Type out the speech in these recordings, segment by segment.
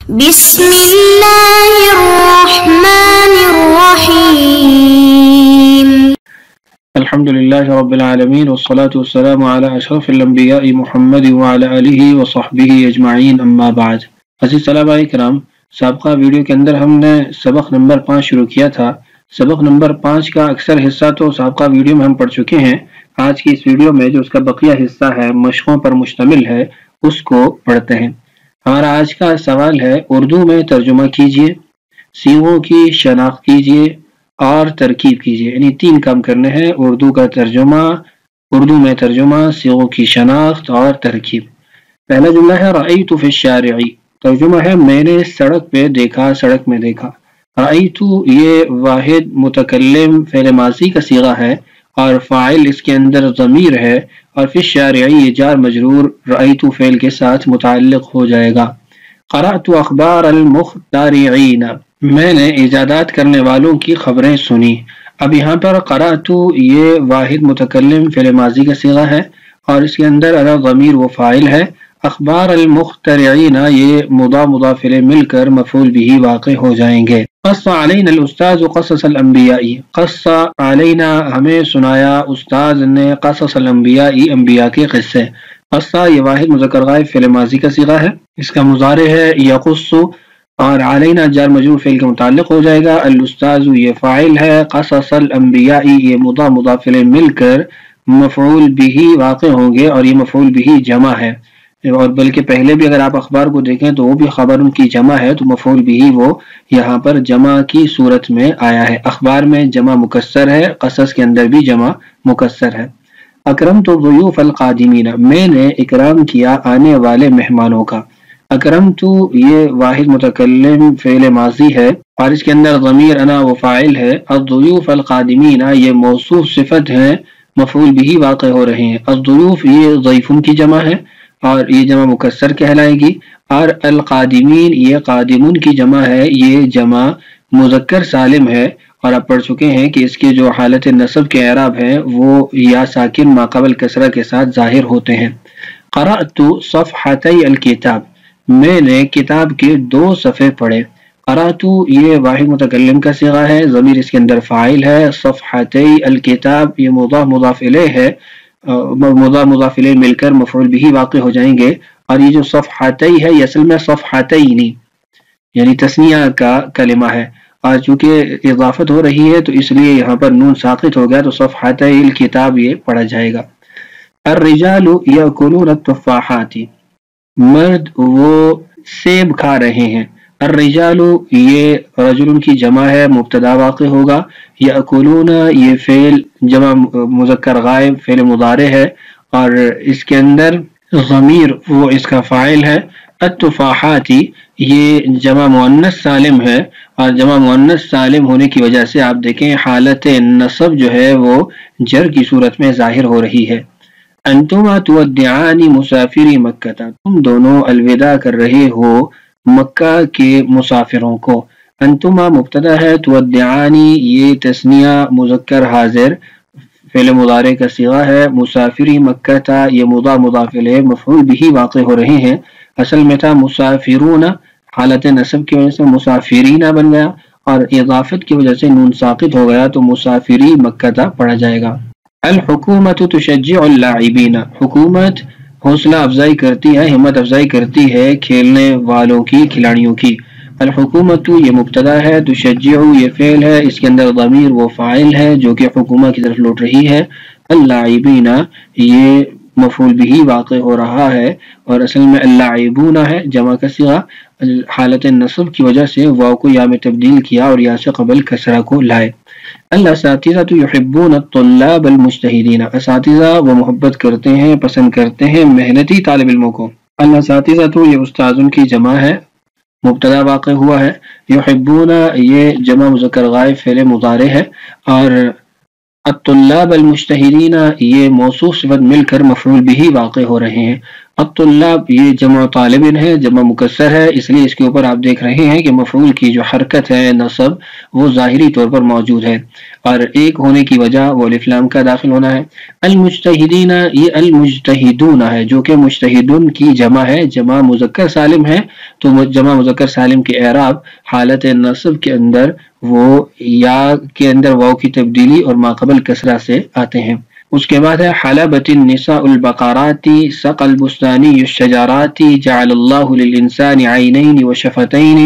بسم الله الرحمن الرحيم. الحمد لله رب العالمين والصلاة والسلام على أشرف الأنبياء محمد وعلى آله وصحبه أجمعين أما بعد. عزیز طلباء کرام، سابقہ ویڈیو کے اندر ہم نے سبق نمبر 5 شروع کیا تھا۔ سبق نمبر 5 کا اکثر حصہ تو سابقہ ویڈیو میں ہم پڑھ چکے ہیں۔ آج کی اس ویڈیو میں جو اس کا بقیہ حصہ ہے، مشقوں پر مشتمل ہے، اس کو پڑھتے ہیں۔ ہمارا آج کا سوال ہے، اردو میں ترجمہ کیجئے، صیغوں کی شناخت کیجئے اور ترکیب کیجئے۔ یعنی 3 کام کرنے ہیں: اردو میں ترجمہ، صیغوں کی شناخت اور ترکیب۔ پہلا جملہ ہے رأیت فی الشارع، ترجمہ ہے میں نے سڑک پہ دیکھا، سڑک میں دیکھا۔ رأیت یہ واحد متکلم فعل ماضی کا صیغہ ہے اور فاعل اس کے اندر ضمیر ہے، اور فی الشارع یہ جار مجرور رأیت فعل کے ساتھ متعلق ہو جائے گا۔ قرأت اخبار المخترعین، میں نے ایجادات کرنے والوں کی خبریں سنی۔ اب یہاں پر قرأت یہ واحد متکلم فعل ماضی کا صیغہ ہے اور اس کے اندر ضمیر و فاعل ہے۔ اخبار المخترعین یہ مضاف الیہ مل کر مفعول به واقع ہو جائیں گے۔ قص علینا الاستاذ قصص الانبیاء، قص علینا ہمیں سنایا استاذ نے، قصص الانبیاء انبیاء کے قصے۔ قص یہ واحد مذکر غائب فعل ماضی کا صیغہ ہے، اس کا مضارع ہے یقص، اور علینا جار مجرور فعل کے متعلق ہو جائے گا۔ الاستاذ یہ فاعل ہے، قصص الانبیاء یہ مضاف الیہ مل کر مفعول به واقع ہوں گے، اور یہ مفعول به جمع ہے، اور بلکہ پہلے بھی اگر آپ اخبار کو دیکھیں تو وہ بھی خبر ان کی جمع ہے، تو مفعول به وہ یہاں پر جمع کی صورت میں آیا ہے۔ اخبار میں جمع مکسر ہے، قصص کے اندر بھی جمع مکسر ہے۔ اکرمت الضیوف القادمین، میں نے اکرام کیا آنے والے مہمانوں کا۔ اکرمت یہ واحد متکلم فعل ماضی ہے اور اس کے اندر ضمیر انا و فاعل ہے۔ الضیوف القادمین یہ موصوف صفت ہے، مفعول به واقع ہو رہے ہیں۔ الضیوف یہ ضیفن کی جمع ہے اور یہ جمع مکسر کہلائے گی، اور القادمین یہ قادمون کی جمع ہے، یہ جمع مذکر سالم ہے، اور آپ پڑھ چکے ہیں کہ اس کے جو حالت نصب کے اعراب ہیں وہ یا ساکن ما قبل کسرہ کے ساتھ ظاہر ہوتے ہیں۔ قرأت صفحتي الکتاب، میں نے کتاب کے 2 صفحے پڑھے۔ قرأت یہ واحد متکلم کا صیغہ ہے، ضمیر اس کے اندر فاعل ہے۔ صفحتي الکتاب یہ مضاف الیہ ہے، مضاف الیہ مل کر مفعول به واقع ہو جائیں گے، اور یہ جو صفحتي ہے یہ اصل میں صفحتين یعنی تثنیہ کا کلمہ ہے، اور چونکہ اضافت ہو رہی ہے تو اس لیے یہاں پر نون ساقط ہو گیا، تو صفحتي الکتاب یہ پڑھا جائے گا۔ الرجال یاکلون التفاحات، مرد وہ سیب کھا رہے ہیں۔ الرجال یہ رجل کی جمع ہے، مبتدا واقع ہوگا۔ یاکلون یہ فعل جمع مذکر غائب فعل مضارع ہے، اور اس کے اندر ضمیر وہ اس کا فاعل ہے۔ التفاحات یہ جمع مؤنث سالم ہے، اور جمع مؤنث سالم ہونے کی وجہ سے آپ دیکھیں حالت نصب جو ہے وہ جر کی صورت میں ظاہر ہو رہی ہے۔ انتما تودعان مسافری مکہ، تم دونوں الوداع کر رہے ہو مکہ کے مسافروں کو۔ انتما مبتدا ہے، تودعانی یہ تثنیہ مذکر حاضر فعل مضارع کا صیغہ ہے۔ مسافری مکہ تھا یہ مضاف الیہ مفعول به واقع ہو رہے ہیں، اصل میں تھا مسافرون، حالت نصب کی وجہ سے مسافرین بن گیا، اور اضافت کی وجہ سے نون ساقط ہو گیا، تو مسافری مکہ تھا پڑھا جائے گا۔ الحکومت تشجع اللاعبین، حکومت حوصلہ افزائی کرتی ہے، ہمت افزائی کرتی ہے کھیلنے والوں کی، کھلاڑیوں کی۔ الحکومت یہ مبتدا ہے، تشجع یہ فعل ہے، اس کے اندر ضمیر وہ فاعل ہے جو کہ حکومت کی طرف لوٹ رہی ہے۔ اللاعبین یہ مفعول به واقع ہو رہا ہے، اور اصل میں اللاعبون ہے جمع کا صیغہ، حالت نصب کی وجہ سے واو کو یا میں تبدیل کیا اور یا سے قبل کسرہ کو لائے۔ الاساتذہ یحبون الطلاب المجتہدین، اساتذہ وہ محبت کرتے ہیں، پسند کرتے ہیں محنتی طالب علموں کو۔ الاساتذہ تو یہ استاذن کی جمع ہے، مبتدا واقع ہوا ہے۔ یحبون یہ جمع مذکر غائب فعل مضارع ہے، اور الطلاب المجتہدین یہ موصوف صفت مل کر مفعول به واقع ہو رہے ہیں۔ الطلاب یہ جمع طالبن ہے، جمع مکسر ہے، اس لیے اس کے اوپر آپ دیکھ رہے ہیں کہ مفعول کی جو حرکت ہے نصب وہ ظاہری طور پر موجود ہے، اور ایک ہونے کی وجہ وہ الف لام کا داخل ہونا ہے۔ المجتہدین یہ المجتہدون ہے جو کہ مجتہدون کی جمع ہے، جمع مذکر سالم ہے، تو جمع مذکر سالم کے اعراب حالت نصب کے اندر وہ یا کے اندر واو کی تبدیلی اور ما قبل کسرہ سے آتے ہیں۔ اس کے بعد ہے حلبت النساء البقرات سقى البستاني الشجرات جعل الله للإنسان عينين وشفتين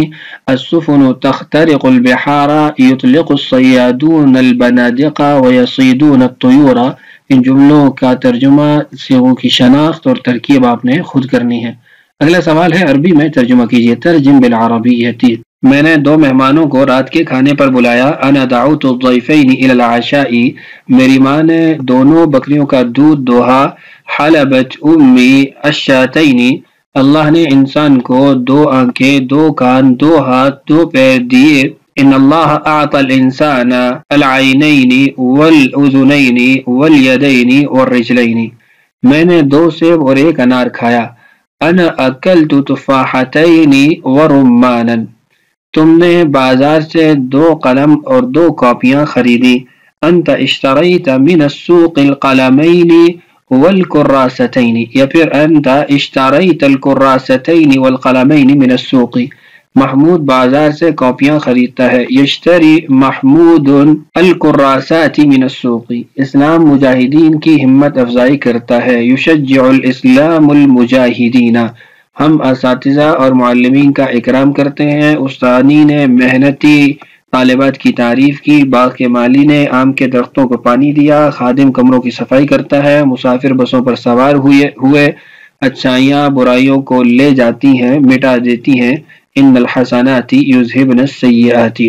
السفن تخترق البحار يطلق الصيادون البنادق ويصيدون الطيور۔ ان جملوں کا ترجمہ صيغوں کی شناخت اور ترکیب آپ نے خود کرنی ہے۔ اگلا سوال ہے عربی میں ترجمہ کیجیے، ترجم بالعربیۃ۔ میں نے دو مہمانوں کو رات کے کھانے پر بلایا، انا دعوت الضيفين الى العشاء، میری ماں نے دونوں بکریوں کا دودھ دوہا، حلبت امی الشاتین، اللہ نے انسان کو دو آنکھیں، دو کان، دو ہاتھ، دو پیر دیے، ان اللہ اعطى الانسان العینین والاذنین والیدین والرجلین، میں نے 2 سیب اور 1 انار کھایا، انا اکلت تفاحتین ورمانا، تم نے بازار سے 2 قلم اور 2 کاپیاں خریدی، انت اشتریت من السوق القلمین والکراستین، یا پھر انت اشتریت الکراستین والقلمین من السوق، محمود بازار سے کاپیاں خریدتا ہے، یشتری محمود الکراسات من السوق، اسلام مجاہدین کی ہمت افزائی کرتا ہے، یشجع الاسلام المجاہدین، ہم اساتذہ اور معلمین کا اکرام کرتے ہیں، استادی نے محنتی طالبات کی تعریف کی، باغ کے مالی نے آم کے درختوں کو پانی دیا، خادم کمروں کی صفائی کرتا ہے، مسافر بسوں پر سوار ہوئے، اچھائیاں برائیوں کو لے جاتی ہیں، مٹا دیتی ہیں، ان الحسنات یذہبن السیئات۔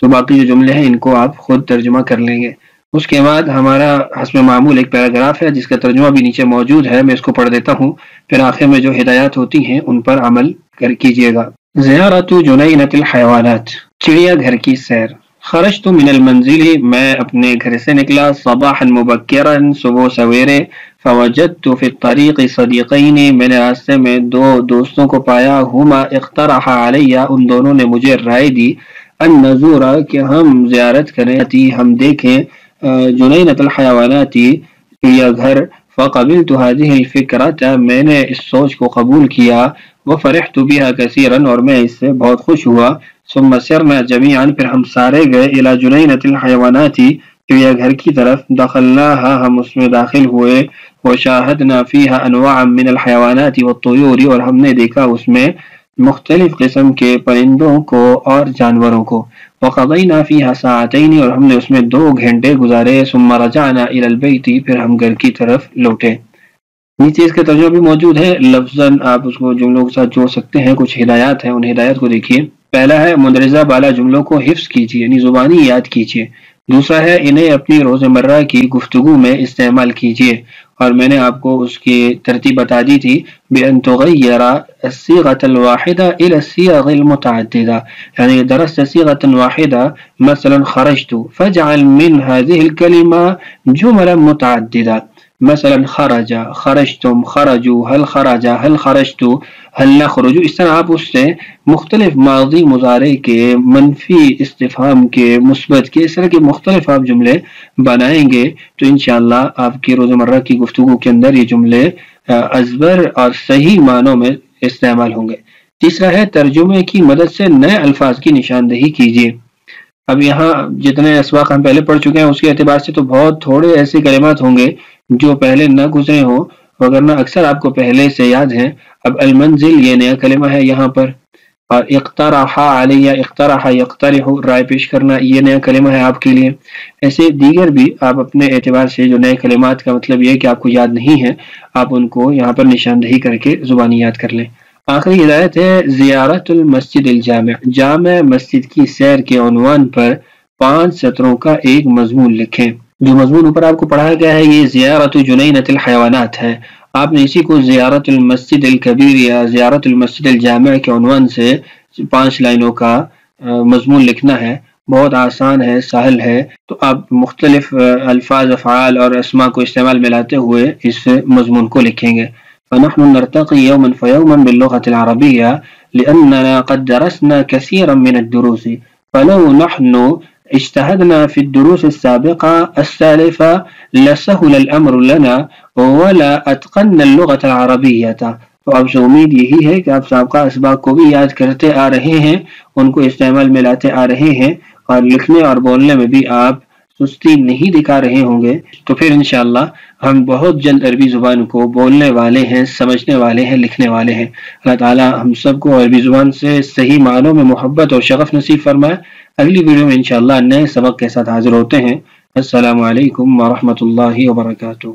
تو باقی جو جملے ہیں ان کو آپ خود ترجمہ کر لیں گے۔ اس کے بعد ہمارا حسب معمول ایک پیراگراف ہے جس کا ترجمہ بھی نیچے موجود ہے، میں اس کو پڑھ دیتا ہوں، پھر آخر میں جو ہدایات ہوتی ہیں ان پر عمل کیجیے گا۔ زیارت جنینۃ الحیوانات، چڑیا گھر کی سیر۔ خرجت من المنزل، میں اپنے گھر سے نکلا، صباحا مبکرا، صبح سویرے، فوجدت فی الطریق صدیقین، میں نے راستے میں 2 دوستوں کو پایا، ہما اقترحا علی، ان دونوں نے مجھے رائے دی، ان نزور، کہ ہم زیارت کریں، ہم دیکھیں، جنینۃ الحیوانات، چڑیا گھر، فقبلت هذه الفکرة، میں نے اس سوچ کو قبول کیا، وفرحت بها كثيرا، اور میں اس سے بہت خوش ہوا، ثم سرنا جميعا، پھر ہم سارے گئے، الى جنینۃ الحیوانات، چڑیا گھر کی طرف، دخلناها، ہم اس میں داخل ہوئے، وشاهدنا فيها انواعا من الحیوانات والطیور، اور ہم نے دیکھا اس میں مختلف قسم کے پرندوں کو اور جانوروں کو، وقضینا فیہا ساعتین، اور ہم نے اس میں 2 گھنٹے گزارے، ثم رجعنا الی البیت، پھر ہم گھر کی طرف لوٹے۔ نیچے اس کا ترجمہ بھی موجود ہے، لفظاً آپ اس کو جملوں کے ساتھ جوڑ سکتے ہیں، کچھ ہدایات ہیں، ان ہدایات کو دیکھیے۔ پہلا ہے مندرجہ بالا جملوں کو حفظ کیجیے، یعنی زبانی یاد کیجیے۔ دوسرا ہے انہیں اپنی روزمرہ کی گفتگو میں استعمال کیجیے، اور میں نے آپ کو اس کی ترتیب بتا دی تھی، بأن تغیر الصیغة الواحدة الى الصیغ المتعددة، یعنی درست صیغة واحدة، مثلا خرجت، فاجعل من هذه الكلمة جملا متعددة، مثلا خرج، خرجتم، خرجوا، هل خرج، هل خرجت، هل نخرج، اس طرح آپ اس سے مختلف ماضی مضارع کے، منفی استفہام کے، مثبت کے، اس طرح کے مختلف آپ جملے بنائیں گے تو انشاءاللہ آپ کی روزمرہ کی گفتگو کے اندر یہ جملے ازبر اور صحیح معنوں میں استعمال ہوں گے۔ تیسرا ہے ترجمے کی مدد سے نئے الفاظ کی نشاندہی کیجیے۔ اب یہاں جتنے اسواق ہم پہلے پڑھ چکے ہیں اس کے اعتبار سے تو بہت تھوڑے ایسے کلمات ہوں گے جو پہلے نہ گزرے ہوں، وگرنہ اکثر آپ کو پہلے سے یاد ہیں۔ اب المنزل یہ نیا کلمہ ہے یہاں پر، اور اقترح علیہ، اقترح یقترح، رائے پیش کرنا، یہ نیا کلمہ ہے آپ کے لیے۔ ایسے دیگر بھی آپ اپنے اعتبار سے جو نئے کلمات کا مطلب یہ ہے کہ آپ کو یاد نہیں ہے، آپ ان کو یہاں پر نشاندہی کر کے زبانی یاد کر لیں۔ آخری ہدایت ہے زیارت المسجد الجامع، جامع مسجد کی سیر کے عنوان پر 5 سطروں کا ایک مضمون لکھیں۔ جو مضمون اوپر آپ کو پڑھایا گیا ہے یہ زیارت جنینۃ الحیوانات ہے، آپ نے اسی کو زیارت المسجد الکبیر یا زیارت المسجد الجامع کے عنوان سے 5 لائنوں کا مضمون لکھنا ہے، بہت آسان ہے، سہل ہے، تو آپ مختلف الفاظ، افعال اور اسماء کو استعمال میں لاتے ہوئے اس مضمون کو لکھیں گے۔ فنحن نرتقي يوما فيوما باللغة العربية لأننا قد درسنا كثيرا من الدروس، فلو نحن اجتهدنا في الدروس السابقة السالفة لسهل الأمر لنا ولا أتقنا اللغة العربية۔ تو اب سے امید یہی ہے کہ آپ سابقہ اسباق کو بھی یاد کرتے آ رہے ہیں، ان کو استعمال میں لاتے آ رہے ہیں، اور لکھنے اور بولنے میں بھی آپ سستی نہیں دکھا رہے ہوں گے۔ تو پھر انشاءاللہ ہم بہت جلد عربی زبان کو بولنے والے ہیں، سمجھنے والے ہیں، لکھنے والے ہیں۔ اللہ تعالیٰ ہم سب کو عربی زبان سے صحیح معنوں میں محبت اور شغف نصیب فرمائے۔ اگلی ویڈیو میں انشاءاللہ نئے سبق کے ساتھ حاضر ہوتے ہیں۔ السلام علیکم ورحمۃ اللہ وبرکاتہ۔